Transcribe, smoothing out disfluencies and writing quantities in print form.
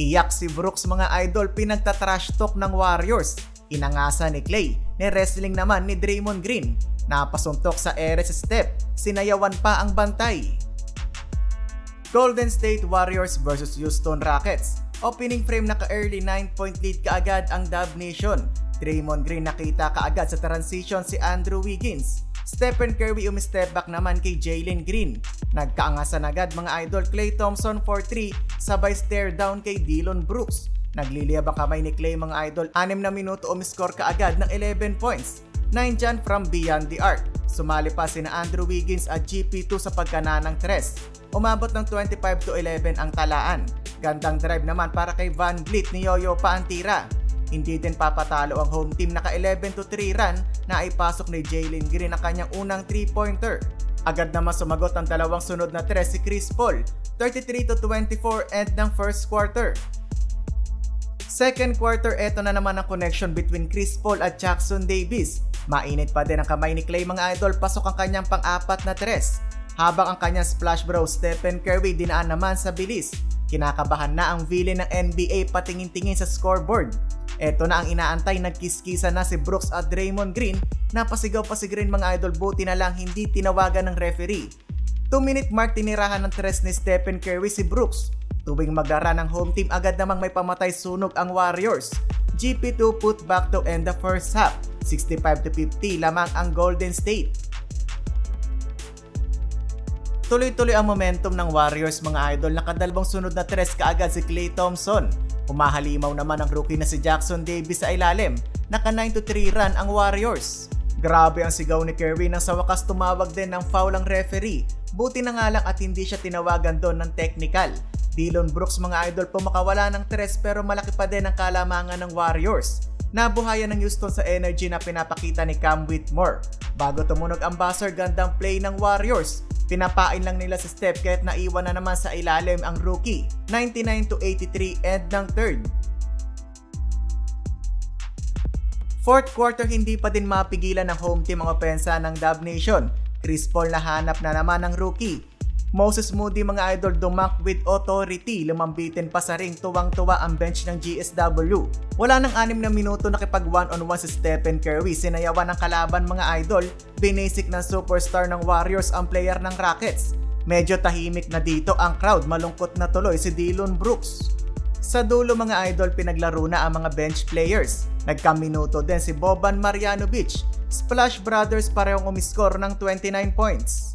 Iyak si Brooks mga idol, pinagtatrash talk ng Warriors. Inangasa ni Klay, ni-wrestling naman ni Draymond Green. Napasuntok sa ere sa step, sinayawan pa ang bantay. Golden State Warriors vs Houston Rockets. Opening frame naka-early 9-point lead kaagad ang Dub Nation. Draymond Green nakita kaagad sa transition si Andrew Wiggins. Stephen Curry umistep back naman kay Jalen Green. Nagkaangasan agad mga idol, Klay Thompson for 3, sabay stare down kay Dillon Brooks. Nagliliyab ang kamay ni Klay mga idol, 6 na minuto umiscore kaagad ng 11 points. 9 dyan from beyond the arc. Sumali pa sina Andrew Wiggins at GP2 sa pagkananang 3. Umabot ng 25-11 ang talaan. Gandang drive naman para kay Van Vliet, ni Yoyo pa ang tira. Hindi din papatalo ang home team, naka 11-3 run na ipasok ni Jalen Green ang kanyang unang 3-pointer. Agad naman sumagot ang dalawang sunod na 3 si Chris Paul, 33-24 end ng first quarter. Second quarter, eto na naman ang connection between Chris Paul at Jackson Davis. Mainit pa din ang kamay ni Klay mga idol, pasok ang kanyang pang-apat na 3. Habang ang kanyang splash bro Stephen Curry dinaan naman sa bilis. Kinakabahan na ang villain ng NBA patingin-tingin sa scoreboard. Eto na ang inaantay, nagkiskisa na si Brooks at Draymond Green. Napasigaw pa si Green mga idol, buti na lang hindi tinawagan ng referee. 2-minute mark, tinirahan ng 3 ni Stephen Curry si Brooks. Tuwing maglaro ng home team, agad namang may pamatay sunog ang Warriors. GP2 put back to end the first half. 65-50 lamang ang Golden State. Tuloy-tuloy ang momentum ng Warriors mga idol, nakadalawang sunod na 3 kaagad si Klay Thompson. Humahalimaw naman ang rookie na si Jackson Davis sa ilalim, naka 9-3 run ang Warriors. Grabe ang sigaw ni Curry nang sa wakas tumawag din ng foul ang referee. Buti na nga lang at hindi siya tinawagan doon ng technical. Dillon Brooks mga idol, pumakawala ng 3 pero malaki pa din ang kalamangan ng Warriors. Nabuhayan ng Houston sa energy na pinapakita ni Cam Whitmore. Bago tumunog ang buzzer, gandang play ng Warriors. Pinapain lang nila sa step kahit naiwan na naman sa ilalim ang rookie. 99-83 end ng third. Fourth quarter, hindi pa din mapigilan ng home team ang opensa ng Dub Nation. Chris Paul nahanap na naman ng rookie. Moses Moody mga idol, dumak with authority, lumambitin pa sa ring, tuwang-tuwa ang bench ng GSW. Wala nang 6 na minuto, nakipag 1-on-1 si Stephen Curry, sinayawan ng kalaban mga idol, binisik ng superstar ng Warriors ang player ng Rockets. Medyo tahimik na dito ang crowd, malungkot na tuloy si Dillon Brooks. Sa dulo mga idol, pinaglaro na ang mga bench players. Nagkaminuto din si Boban Marjanovic. Splash Brothers parehong umiscore ng 29 points.